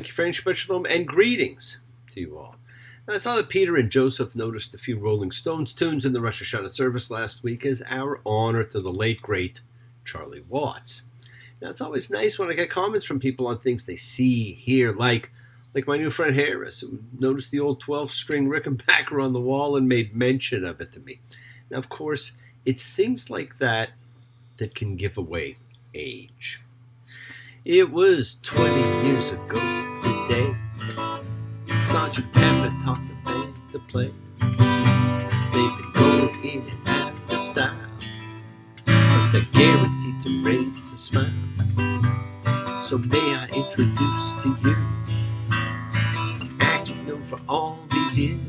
Thank you, French Shalom, and greetings to you all. Now, I saw that Peter and Joseph noticed a few Rolling Stones tunes in the Rosh Hashanah service last week as our honor to the late, great Charlie Watts. Now, it's always nice when I get comments from people on things they see, hear, like my new friend Harris, who noticed the old 12-string Rickenbacker on the wall and made mention of it to me. Now, of course, it's things like that that can give away age. It was 20 years ago today. Sergeant Pepper taught the band to play. They've been going in and out of style, but they're guaranteed to raise a smile. So may I introduce to you the act you've known for all these years,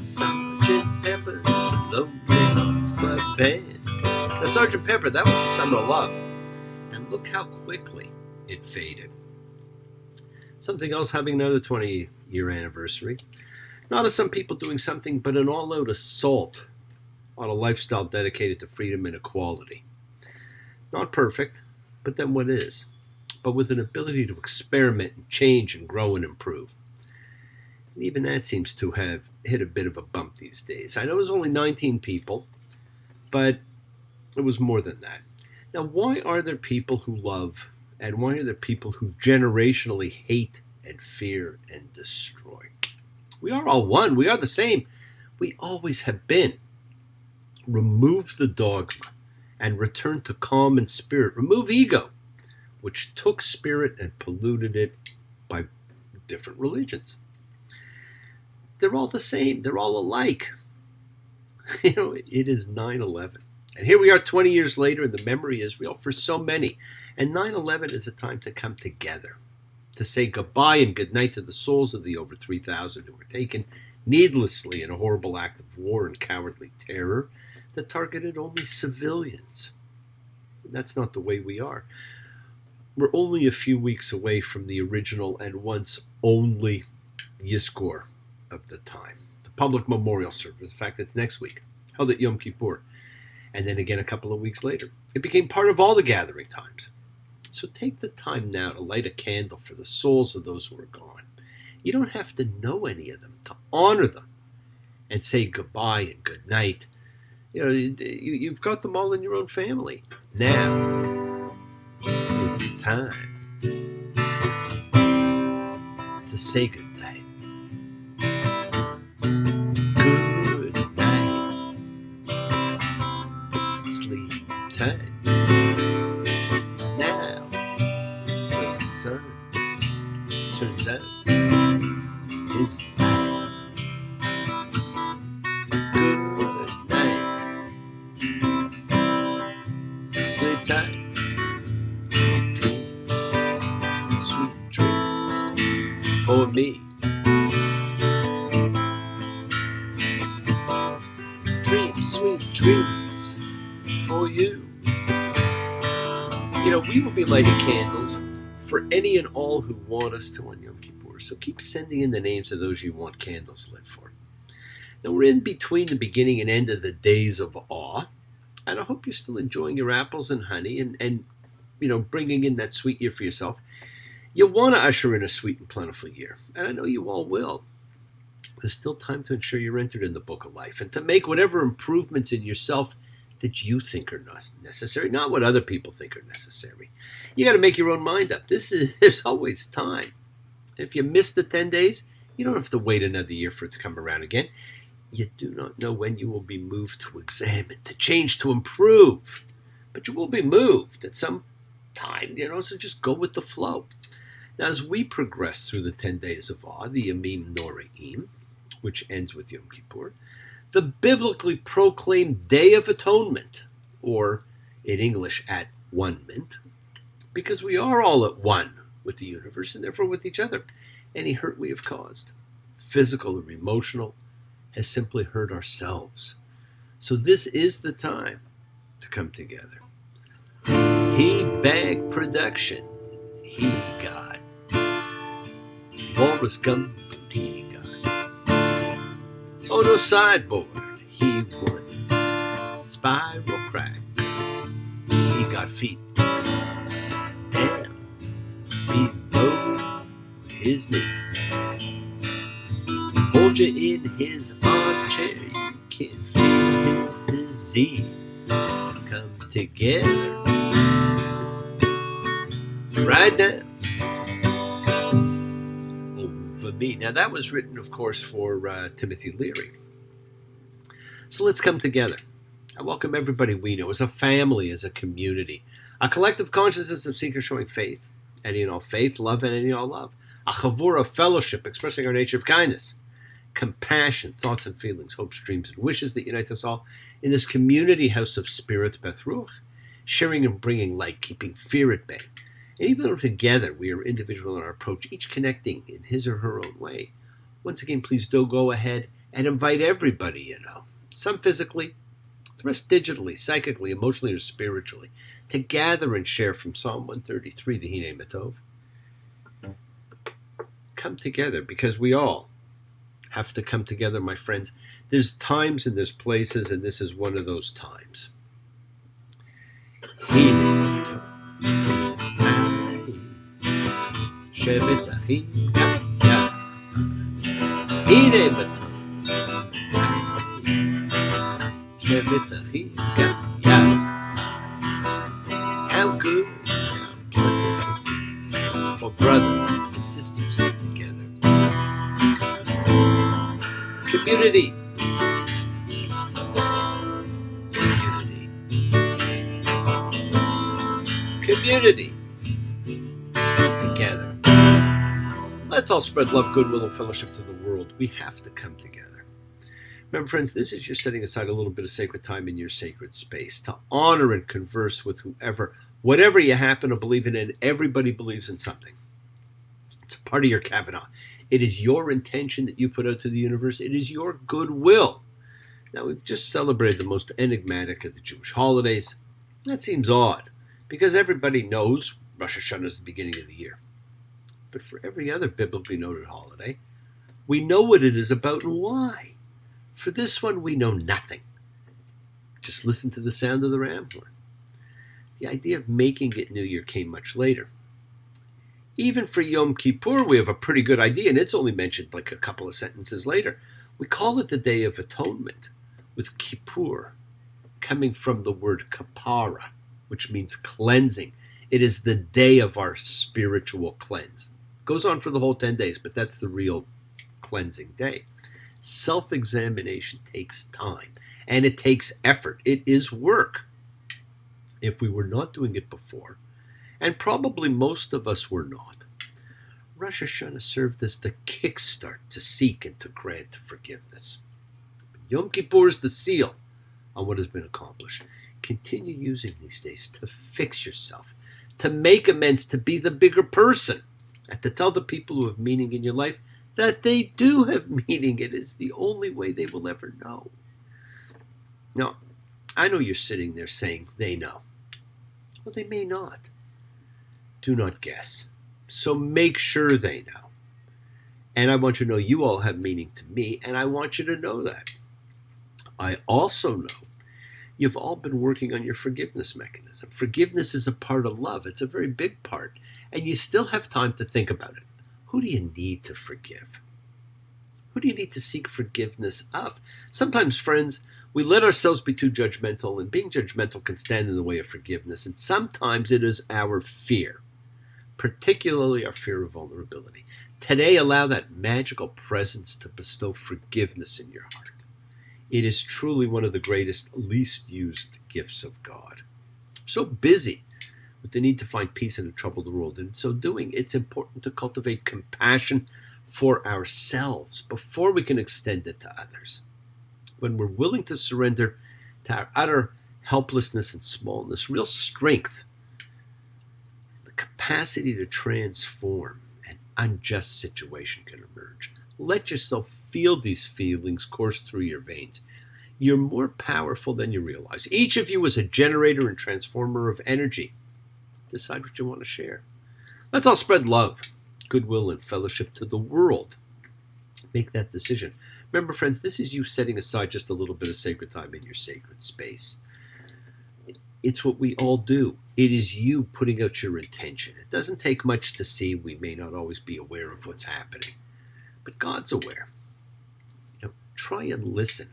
Sergeant Pepper's Lonely Hearts Club Band. Now, Sergeant Pepper, that was the Summer of Love. And look how quickly it faded. Something else having another 20-year anniversary. Not as some people doing something, but an all-out assault on a lifestyle dedicated to freedom and equality. Not perfect, but then what is? But with an ability to experiment and change and grow and improve. And even that seems to have hit a bit of a bump these days. I know it was only 19 people, but it was more than that. Now, why are there people who love, and why are there people who generationally hate and fear and destroy? We are all one. We are the same. We always have been. Remove the dogma and return to calm and spirit. Remove ego, which took spirit and polluted it by different religions. They're all the same. They're all alike. It is 9/11. And here we are 20 years later, and the memory is real for so many. And 9/11 is a time to come together, to say goodbye and goodnight to the souls of the over 3,000 who were taken needlessly in a horrible act of war and cowardly terror that targeted only civilians. And that's not the way we are. We're only a few weeks away from the original and once only Yizkor of the time. The public memorial service, in fact, it's next week, held at Yom Kippur. And then again a couple of weeks later. It became part of all the gathering times. So take the time now to light a candle for the souls of those who are gone. You don't have to know any of them to honor them and say goodbye and good night. You've got them all in your own family. Now, it's time to say good night. Time. Now the sun turns out his light. Good night. Sleep tight. Dream sweet dreams for me. Dream sweet dreams for you. We will be lighting candles for any and all who want us to on Yom Kippur. So keep sending in the names of those you want candles lit for. Now, we're in between the beginning and end of the days of awe. And I hope you're still enjoying your apples and honey and bringing in that sweet year for yourself. You want to usher in a sweet and plentiful year. And I know you all will. There's still time to ensure you're entered in the book of life and to make whatever improvements in yourself that you think are not necessary, not what other people think are necessary. You got to make your own mind up. There's always time. If you miss the 10 days, you don't have to wait another year for it to come around again. You do not know when you will be moved to examine, to change, to improve. But you will be moved at some time, so just go with the flow. Now, as we progress through the 10 days of awe, the Yamim Noraim, which ends with Yom Kippur, the biblically proclaimed Day of Atonement, or in English, at one-ment, because we are all at one with the universe and therefore with each other. Any hurt we have caused, physical or emotional, has simply hurt ourselves. So this is the time to come together. He bagged production. He got Walrus Gum. He got Oh No Sideboard. He won Spiral Crack. He got feet down below his knee. Hold you in his armchair, you can feel his disease. Come together, right now, over me. Now that was written, of course, for Timothy Leary. So let's come together. I welcome everybody we know as a family, as a community, a collective consciousness of seekers showing faith, any and all faith, love, and any and all love. A chavura, fellowship, expressing our nature of kindness, compassion, thoughts and feelings, hopes, dreams, and wishes that unites us all in this community house of spirit, Beth Ruach, sharing and bringing light, keeping fear at bay. And even though together we are individual in our approach, each connecting in his or her own way, once again, please do go ahead and invite everybody you know, some physically, the rest digitally, psychically, emotionally, or spiritually, to gather and share from Psalm 133, the Hine Matov. Come together, because we all have to come together, my friends. There's times and there's places, and this is one of those times. Hine Matov. Shevet Achim, Hine Matov. How good, how pleasant it is for brothers and sisters to get together. Community. Community. Together. Let's all spread love, goodwill, and fellowship to the world. We have to come together. Remember, friends, this is you setting aside a little bit of sacred time in your sacred space to honor and converse with whoever, whatever you happen to believe in, and everybody believes in something. It's a part of your Kavana. It is your intention that you put out to the universe. It is your goodwill. Now, we've just celebrated the most enigmatic of the Jewish holidays. That seems odd, because everybody knows Rosh Hashanah is the beginning of the year. But for every other biblically noted holiday, we know what it is about and why. For this one, we know nothing. Just listen to the sound of the ram horn. The idea of making it New Year came much later. Even for Yom Kippur, we have a pretty good idea, and it's only mentioned like a couple of sentences later. We call it the Day of Atonement, with Kippur coming from the word kapara, which means cleansing. It is the day of our spiritual cleanse. It goes on for the whole 10 days, but that's the real cleansing day. Self-examination takes time, and it takes effort. It is work. If we were not doing it before, and probably most of us were not, Rosh Hashanah served as the kickstart to seek and to grant forgiveness. Yom Kippur is the seal on what has been accomplished. Continue using these days to fix yourself, to make amends, to be the bigger person, and to tell the people who have meaning in your life that they do have meaning. It is the only way they will ever know. Now, I know you're sitting there saying they know. Well, they may not. Do not guess. So make sure they know. And I want you to know you all have meaning to me, and I want you to know that. I also know you've all been working on your forgiveness mechanism. Forgiveness is a part of love. It's a very big part. And you still have time to think about it. Who do you need to forgive? Who do you need to seek forgiveness of? Sometimes, friends, we let ourselves be too judgmental, and being judgmental can stand in the way of forgiveness. And sometimes it is our fear, particularly our fear of vulnerability. Today, allow that magical presence to bestow forgiveness in your heart. It is truly one of the greatest, least used gifts of God. So busy with the need to find peace in a troubled world. And in so doing, it's important to cultivate compassion for ourselves before we can extend it to others. When we're willing to surrender to our utter helplessness and smallness, real strength, the capacity to transform an unjust situation can emerge. Let yourself feel these feelings course through your veins. You're more powerful than you realize. Each of you is a generator and transformer of energy. Decide what you want to share. Let's all spread love, goodwill, and fellowship to the world. Make that decision. Remember, friends, this is you setting aside just a little bit of sacred time in your sacred space. It's what we all do. It is you putting out your intention. It doesn't take much to see. We may not always be aware of what's happening, but God's aware. Try and listen.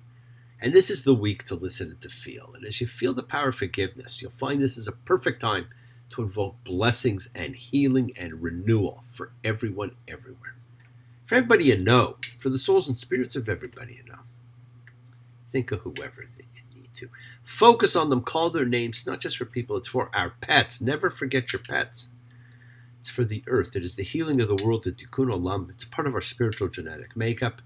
And this is the week to listen and to feel. And as you feel the power of forgiveness, you'll find this is a perfect time to invoke blessings and healing and renewal for everyone, everywhere. For everybody you know, for the souls and spirits of everybody you know. Think of whoever that you need to. Focus on them, call their names, not just for people, it's for our pets. Never forget your pets. It's for the earth. It is the healing of the world, the tikkun olam. It's part of our spiritual genetic makeup.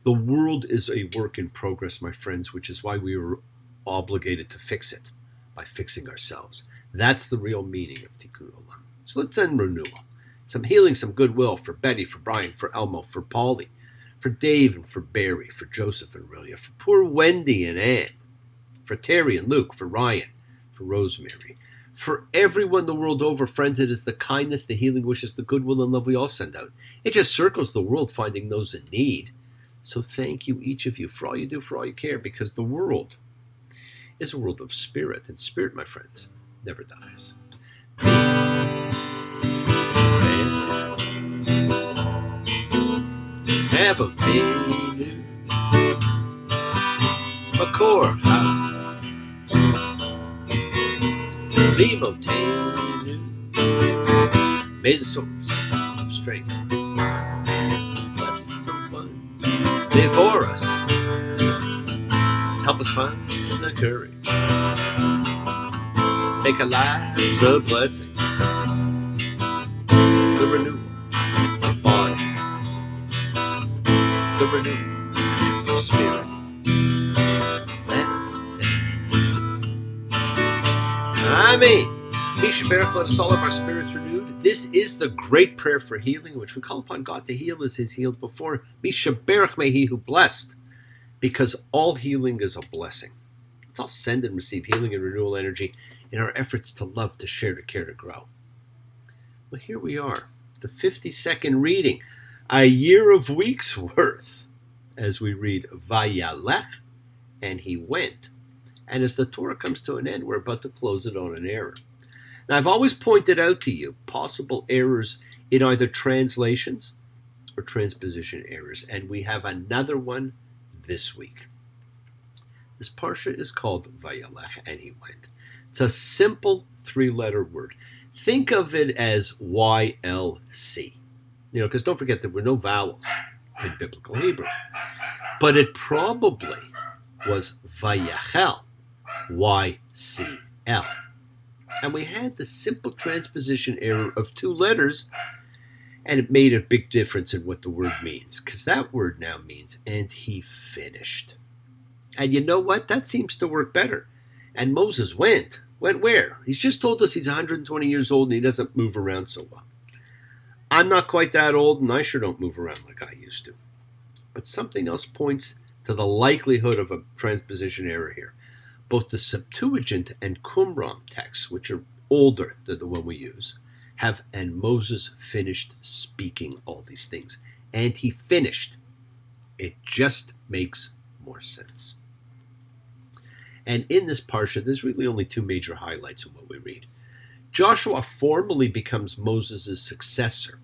The world is a work in progress, my friends, which is why we are obligated to fix it by fixing ourselves. That's the real meaning of tikkun olam. So let's end renewal. Some healing, some goodwill for Betty, for Brian, for Elmo, for Polly, for Dave and for Barry, for Joseph and Rilia, for poor Wendy and Ann, for Terry and Luke, for Ryan, for Rosemary, for everyone the world over. Friends, it is the kindness, the healing wishes, the goodwill and love we all send out. It just circles the world finding those in need. So thank you, each of you, for all you do, for all you care, because the world is a world of spirit, and spirit, my friends, never dies. Have a menu, a core high, limo tenu. May the souls of strength bless the ones before us. Help us find the courage. Make our lives a blessing. The renewal of body. The renewal of spirit. Let us sing. Misha Baruch, let us all have our spirits renewed. This is the great prayer for healing, in which we call upon God to heal as He's healed before. Misha Baruch, may He who blessed, because all healing is a blessing. Let's all send and receive healing and renewal energy in our efforts to love, to share, to care, to grow. Well, here we are, the 52nd reading, a year of weeks worth, as we read Vayalech, and he went. And as the Torah comes to an end, we're about to close it on an error. Now, I've always pointed out to you possible errors in either translations or transposition errors, and we have another one this week. This parsha is called Vayalech, and he went. It's a simple three-letter word. Think of it as YLC. Because don't forget there were no vowels in biblical Hebrew. But it probably was Vayachel, YCL. And we had the simple transposition error of two letters, and it made a big difference in what the word means, because that word now means, and he finished. And you know what? That seems to work better. And Moses went. Went where? He's just told us he's 120 years old and he doesn't move around so well. I'm not quite that old, and I sure don't move around like I used to. But something else points to the likelihood of a transposition error here. Both the Septuagint and Qumran texts, which are older than the one we use, have, and Moses finished speaking all these things. And he finished. It just makes more sense. And in this parsha, there's really only two major highlights in what we read. Joshua formally becomes Moses' successor,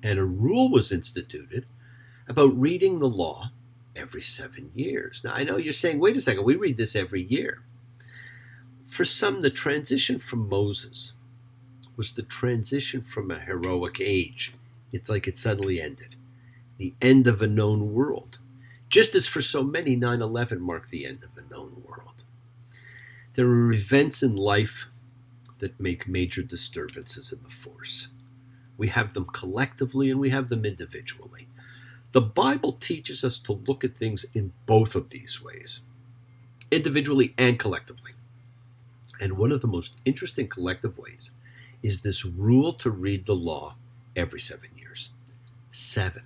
and a rule was instituted about reading the law every 7 years. Now, I know you're saying, wait a second, we read this every year. For some, the transition from Moses was the transition from a heroic age. It's like it suddenly ended. The end of a known world. Just as for so many, 9/11 marked the end of a known world. There are events in life that make major disturbances in the force. We have them collectively and we have them individually. The Bible teaches us to look at things in both of these ways, individually and collectively. And one of the most interesting collective ways is this rule to read the law every 7 years. 7.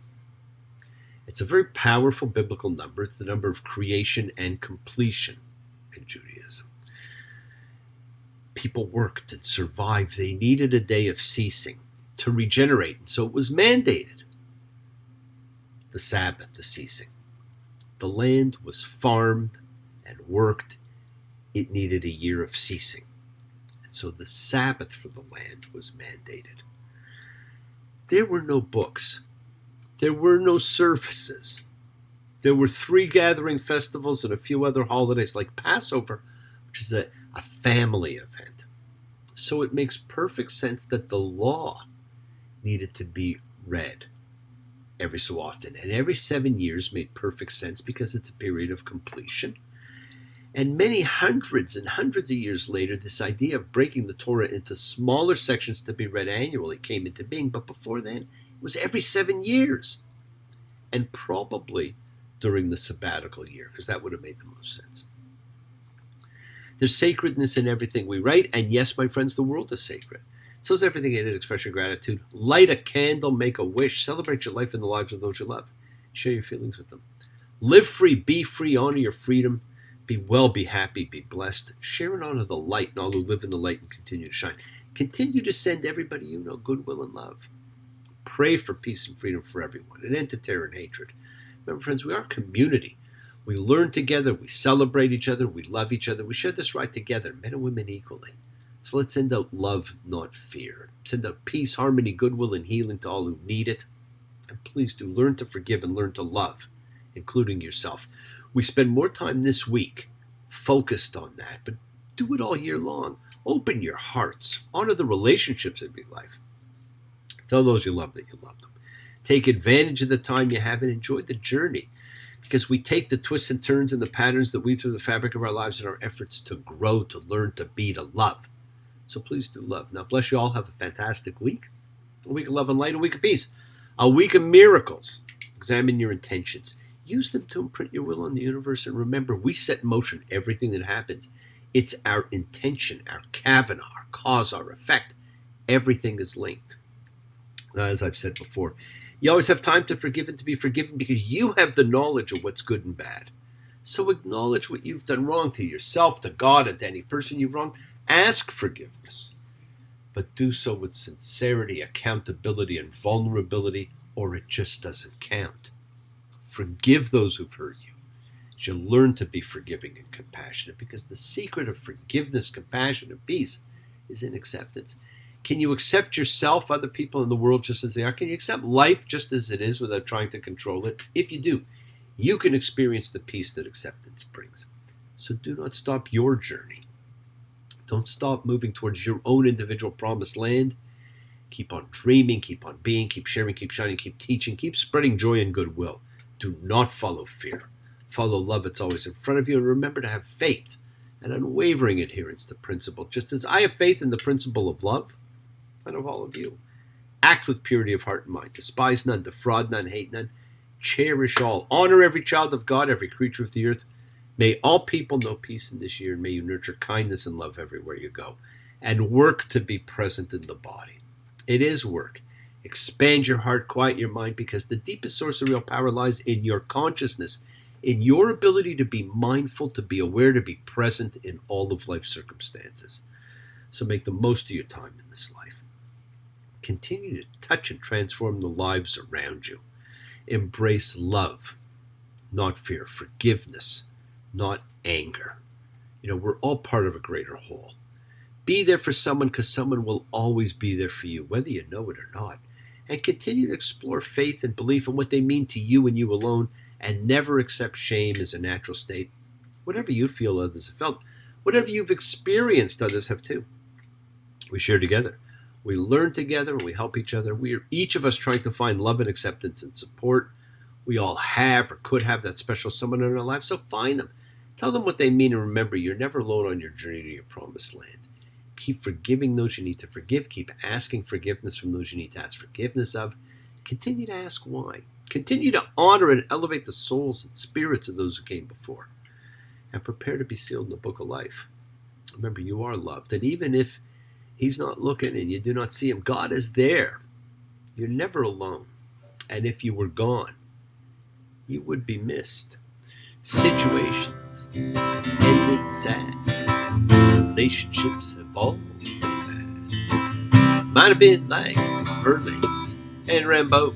It's a very powerful biblical number. It's the number of creation and completion in Judaism. People worked and survived. They needed a day of ceasing to regenerate, and so it was mandated. The Sabbath, the ceasing. The land was farmed and worked it needed a year of ceasing. And so the Sabbath for the land was mandated. There were no books. There were no services. There were 3 gathering festivals and a few other holidays like Passover, which is a family event. So it makes perfect sense that the law needed to be read every so often. And every 7 years made perfect sense because it's a period of completion. And many hundreds and hundreds of years later, this idea of breaking the Torah into smaller sections to be read annually came into being. But before then, it was every 7 years. And probably during the sabbatical year, because that would have made the most sense. There's sacredness in everything we write, and yes, my friends, the world is sacred. So is everything in it. Express your gratitude. Light a candle, make a wish, celebrate your life and the lives of those you love. Share your feelings with them. Live free, be free, honor your freedom. Be well, be happy, be blessed. Share and honor the light and all who live in the light and continue to shine. Continue to send everybody you know goodwill and love. Pray for peace and freedom for everyone, an end to terror and hatred. Remember, friends, we are a community. We learn together, we celebrate each other, we love each other, we share this right together, men and women equally. So let's send out love, not fear. Send out peace, harmony, goodwill, and healing to all who need it. And please do learn to forgive and learn to love, including yourself. We spend more time this week focused on that, but do it all year long. Open your hearts. Honor the relationships in your life. Tell those you love that you love them. Take advantage of the time you have and enjoy the journey, because we take the twists and turns and the patterns that weave through the fabric of our lives in our efforts to grow, to learn, to be, to love. So please do love. Now, bless you all. Have a fantastic week. A week of love and light, a week of peace, a week of miracles. Examine your intentions. Use them to imprint your will on the universe. And remember, we set in motion everything that happens. It's our intention, our kavana, our cause, our effect. Everything is linked. As I've said before, you always have time to forgive and to be forgiven because you have the knowledge of what's good and bad. So acknowledge what you've done wrong to yourself, to God, and to any person you've wronged. Ask forgiveness, but do so with sincerity, accountability, and vulnerability, or it just doesn't count. Forgive those who've hurt you. You learn to be forgiving and compassionate, because the secret of forgiveness, compassion, and peace is in acceptance. Can you accept yourself, other people in the world just as they are? Can you accept life just as it is without trying to control it? If you do, you can experience the peace that acceptance brings. So do not stop your journey. Don't stop moving towards your own individual promised land. Keep on dreaming, keep on being, keep sharing, keep shining, keep teaching, keep spreading joy and goodwill. Do not follow fear. Follow love. It's always in front of you. And remember to have faith and unwavering adherence to principle. Just as I have faith in the principle of love, and of all of you. Act with purity of heart and mind. Despise none, defraud none, hate none. Cherish all. Honor every child of God, every creature of the earth. May all people know peace in this year, and may you nurture kindness and love everywhere you go. And work to be present in the body. It is work. Expand your heart, quiet your mind, because the deepest source of real power lies in your consciousness, in your ability to be mindful, to be aware, to be present in all of life's circumstances. So make the most of your time in this life. Continue to touch and transform the lives around you. Embrace love, not fear. Forgiveness, not anger. We're all part of a greater whole. Be there for someone, because someone will always be there for you, whether you know it or not. And continue to explore faith and belief and what they mean to you and you alone, and never accept shame as a natural state. Whatever you feel, others have felt. Whatever you've experienced, others have too. We share together. We learn together and we help each other. We are each of us trying to find love and acceptance and support. We all have or could have that special someone in our life, so find them. Tell them what they mean, and remember, you're never alone on your journey to your promised land. Keep forgiving those you need to forgive. Keep asking forgiveness from those you need to ask forgiveness of. Continue to ask why. Continue to honor and elevate the souls and spirits of those who came before. And prepare to be sealed in the book of life. Remember, you are loved, and even if He's not looking and you do not see Him, God is there. You're never alone. And if you were gone, you would be missed. Situations ended sad. Relationships have all been bad. Might have been like Verlaines and Rambo,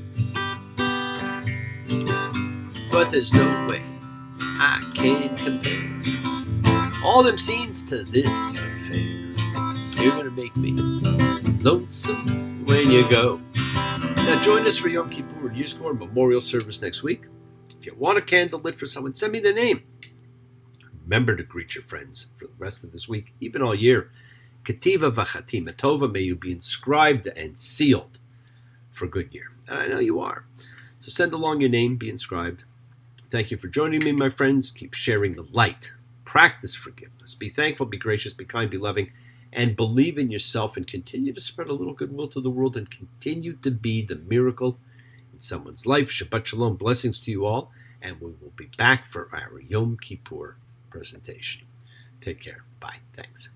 but there's no way I can compare All them scenes to this affair. You're gonna make me lonesome when you go. Now join us for Yom Kippur and Yizkor Memorial Service next week. If you want a candle lit for someone, send me their name. Remember to greet your friends for the rest of this week, even all year. Ketiva v'chatima tova, may you be inscribed and sealed for a good year. And I know you are. So send along your name, be inscribed. Thank you for joining me, my friends. Keep sharing the light. Practice forgiveness. Be thankful, be gracious, be kind, be loving, and believe in yourself, and continue to spread a little goodwill to the world, and continue to be the miracle in someone's life. Shabbat Shalom. Blessings to you all. And we will be back for our Yom Kippur presentation. Take care. Bye. Thanks.